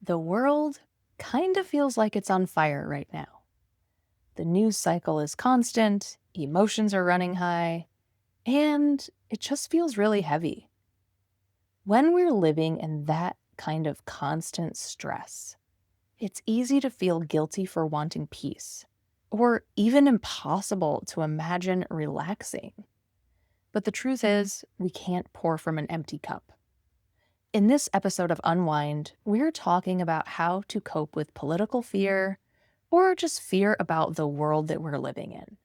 The world kind of feels like it's on fire right now. The news cycle is constant, emotions are running high, and it just feels really heavy. When we're living in that kind of constant stress, it's easy to feel guilty for wanting peace, or even impossible to imagine relaxing. But the truth is, we can't pour from an empty cup. In this episode of Unwind, we're talking about how to cope with political fear or just fear about the world that we're living in,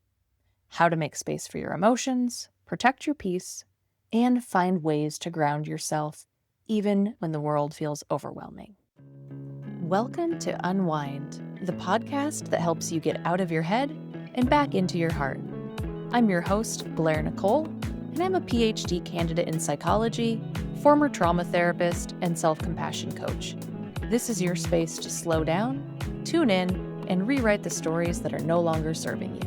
how to make space for your emotions, protect your peace, and find ways to ground yourself even when the world feels overwhelming. Welcome to Unwind, the podcast that helps you get out of your head and back into your heart. I'm your host, Blair Nicole, and I'm a PhD candidate in psychology, former trauma therapist, and self-compassion coach. This is your space to slow down, tune in, and rewrite the stories that are no longer serving you.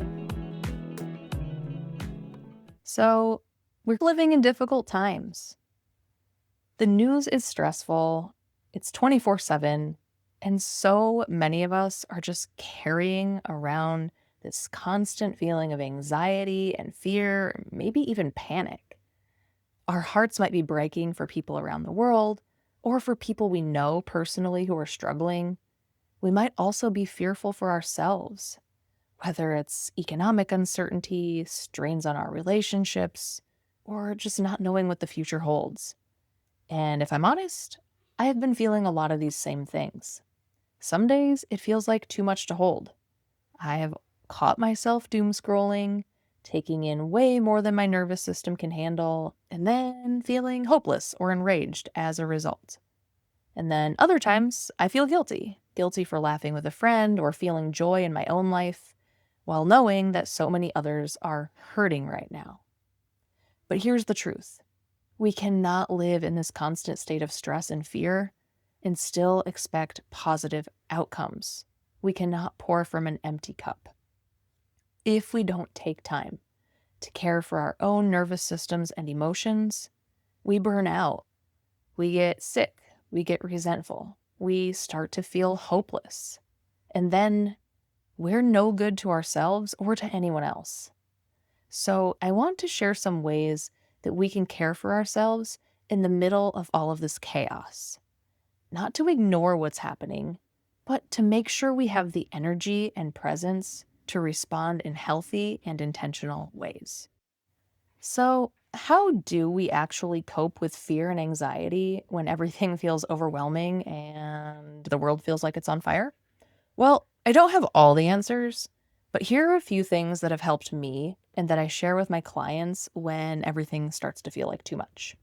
So, we're living in difficult times. The news is stressful, it's 24/7, and so many of us are just carrying around this constant feeling of anxiety and fear, maybe even panic. Our hearts might be breaking for people around the world, or for people we know personally who are struggling. We might also be fearful for ourselves, whether it's economic uncertainty, strains on our relationships, or just not knowing what the future holds. And if I'm honest, I have been feeling a lot of these same things. Some days it feels like too much to hold. I have caught myself doom scrolling, taking in way more than my nervous system can handle, and then feeling hopeless or enraged as a result. And then other times, I feel guilty for laughing with a friend or feeling joy in my own life, while knowing that so many others are hurting right now. But here's the truth. We cannot live in this constant state of stress and fear and still expect positive outcomes. We cannot pour from an empty cup. If we don't take time to care for our own nervous systems and emotions, we burn out. We get sick. We get resentful. We start to feel hopeless. And then we're no good to ourselves or to anyone else. So I want to share some ways that we can care for ourselves in the middle of all of this chaos. Not to ignore what's happening, but to make sure we have the energy and presence to respond in healthy and intentional ways. So, how do we actually cope with fear and anxiety when everything feels overwhelming and the world feels like it's on fire? Well, I don't have all the answers, but here are a few things that have helped me and that I share with my clients when everything starts to feel like too much.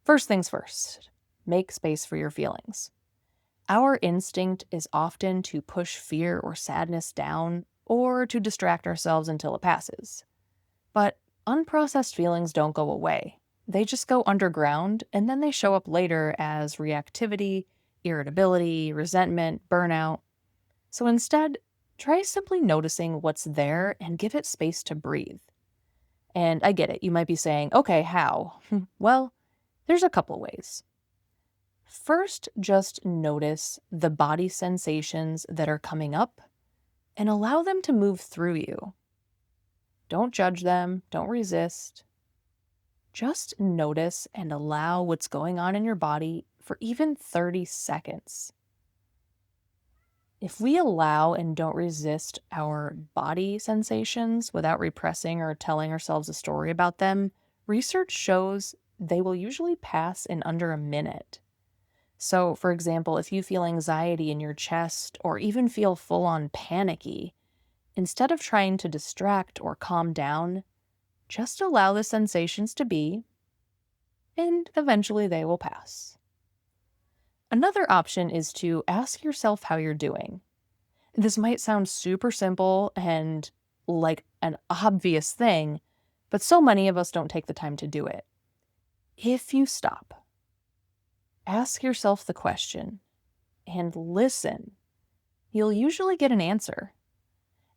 First things first, make space for your feelings. Our instinct is often to push fear or sadness down or to distract ourselves until it passes. But unprocessed feelings don't go away. They just go underground and then they show up later as reactivity, irritability, resentment, burnout. So instead, try simply noticing what's there and give it space to breathe. And I get it, you might be saying, okay, how? Well, there's a couple ways. First, just notice the body sensations that are coming up and allow them to move through you. Don't judge them, don't resist. Just notice and allow what's going on in your body for even 30 seconds. If we allow and don't resist our body sensations without repressing or telling ourselves a story about them, research shows they will usually pass in under a minute. So, for example, if you feel anxiety in your chest or even feel full-on panicky, instead of trying to distract or calm down, just allow the sensations to be, and eventually they will pass. Another option is to ask yourself how you're doing. This might sound super simple and like an obvious thing, but so many of us don't take the time to do it. If you stop, ask yourself the question and listen, you'll usually get an answer.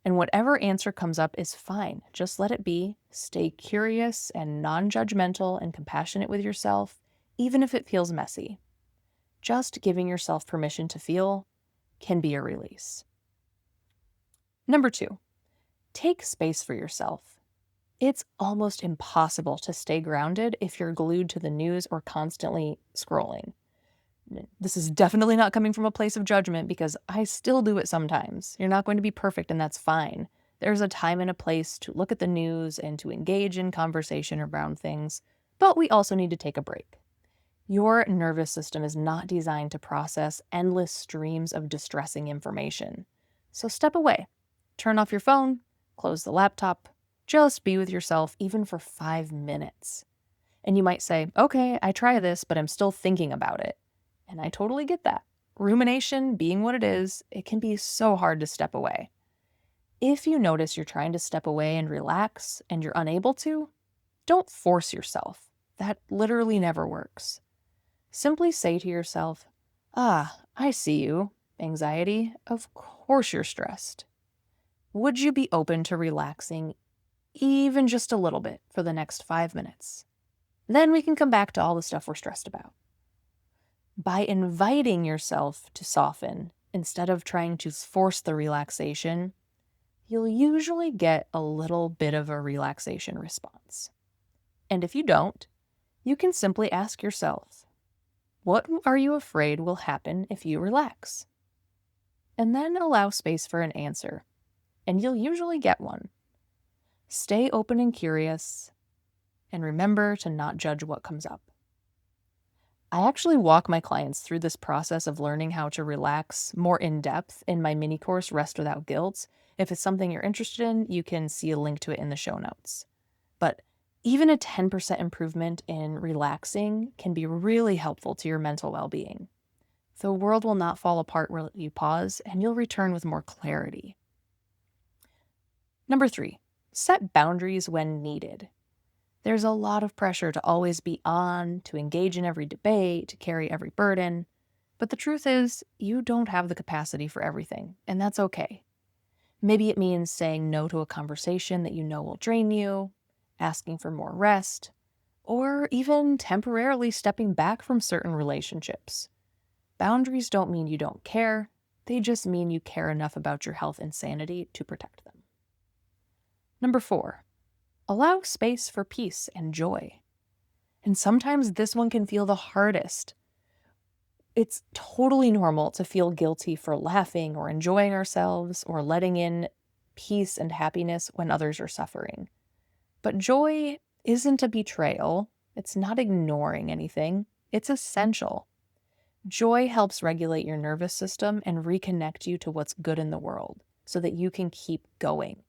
And whatever answer comes up is fine. Just let it be. Stay curious and non-judgmental and compassionate with yourself, even if it feels messy. just giving yourself permission to feel can be a release. Number 2, take space for yourself. It's almost impossible to stay grounded if you're glued to the news or constantly scrolling. This is definitely not coming from a place of judgment because I still do it sometimes. You're not going to be perfect, and that's fine. There's a time and a place to look at the news and to engage in conversation around things, but we also need to take a break. Your nervous system is not designed to process endless streams of distressing information. So step away. Turn off your phone, close the laptop, just be with yourself even for 5 minutes. And you might say, okay, I try this, but I'm still thinking about it. And I totally get that. Rumination being what it is, it can be so hard to step away. If you notice you're trying to step away and relax and you're unable to, don't force yourself. That literally never works. Simply say to yourself, I see you, anxiety. Of course you're stressed. Would you be open to relaxing even just a little bit for the next 5 minutes? Then we can come back to all the stuff we're stressed about. By inviting yourself to soften instead of trying to force the relaxation, you'll usually get a little bit of a relaxation response. And if you don't, you can simply ask yourself, what are you afraid will happen if you relax? And then allow space for an answer, and you'll usually get one. Stay open and curious, and remember to not judge what comes up. I actually walk my clients through this process of learning how to relax more in depth in my mini course, Rest Without Guilt. If it's something you're interested in, you can see a link to it in the show notes. But even a 10% improvement in relaxing can be really helpful to your mental well-being. The world will not fall apart where you pause, and you'll return with more clarity. Number 3, set boundaries when needed. There's a lot of pressure to always be on, to engage in every debate, to carry every burden. But the truth is, you don't have the capacity for everything, and that's okay. Maybe it means saying no to a conversation that you know will drain you, asking for more rest, or even temporarily stepping back from certain relationships. Boundaries don't mean you don't care. They just mean you care enough about your health and sanity to protect them. Number 4, allow space for peace and joy. And sometimes this one can feel the hardest. It's totally normal to feel guilty for laughing or enjoying ourselves or letting in peace and happiness when others are suffering. But joy isn't a betrayal. It's not ignoring anything. It's essential. Joy helps regulate your nervous system and reconnect you to what's good in the world so that you can keep going.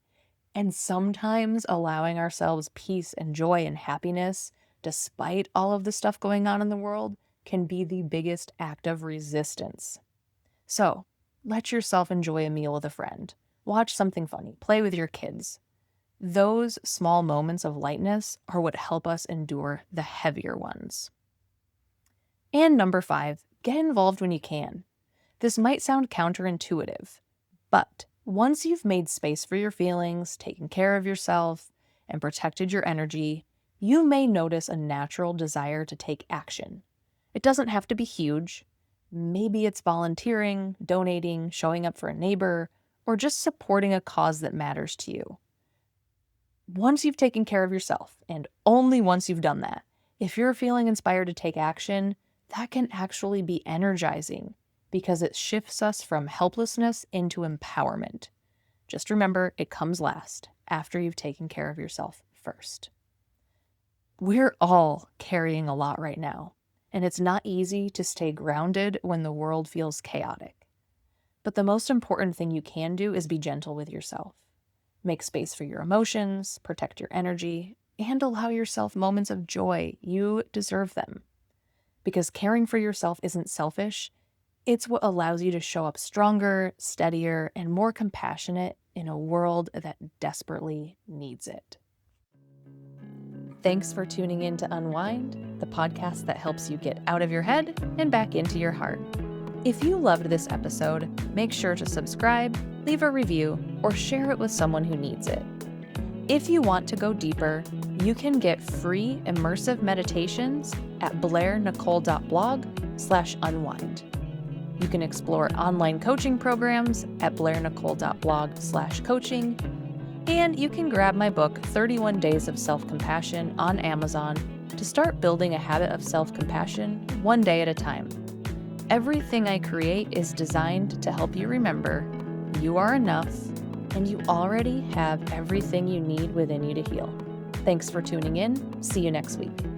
And sometimes allowing ourselves peace and joy and happiness, despite all of the stuff going on in the world, can be the biggest act of resistance. So, let yourself enjoy a meal with a friend. Watch something funny. Play with your kids. Those small moments of lightness are what help us endure the heavier ones. And number 5, get involved when you can. This might sound counterintuitive, but once you've made space for your feelings, taken care of yourself, and protected your energy, you may notice a natural desire to take action. It doesn't have to be huge. Maybe it's volunteering, donating, showing up for a neighbor, or just supporting a cause that matters to you. Once you've taken care of yourself, and only once you've done that, if you're feeling inspired to take action, that can actually be energizing because it shifts us from helplessness into empowerment. Just remember, it comes last, after you've taken care of yourself first. We're all carrying a lot right now, and it's not easy to stay grounded when the world feels chaotic. But the most important thing you can do is be gentle with yourself. Make space for your emotions, protect your energy, and allow yourself moments of joy. You deserve them. Because caring for yourself isn't selfish, it's what allows you to show up stronger, steadier, and more compassionate in a world that desperately needs it. Thanks for tuning in to Unwind, the podcast that helps you get out of your head and back into your heart. If you loved this episode, make sure to subscribe, leave a review, or share it with someone who needs it. If you want to go deeper, you can get free immersive meditations at blairnicole.blog blairnicole.blog/unwind. You can explore online coaching programs at blairnicole.blog/coaching, and you can grab my book, 31 Days of Self-Compassion, on Amazon to start building a habit of self-compassion one day at a time. Everything I create is designed to help you remember you are enough and you already have everything you need within you to heal. Thanks for tuning in. See you next week.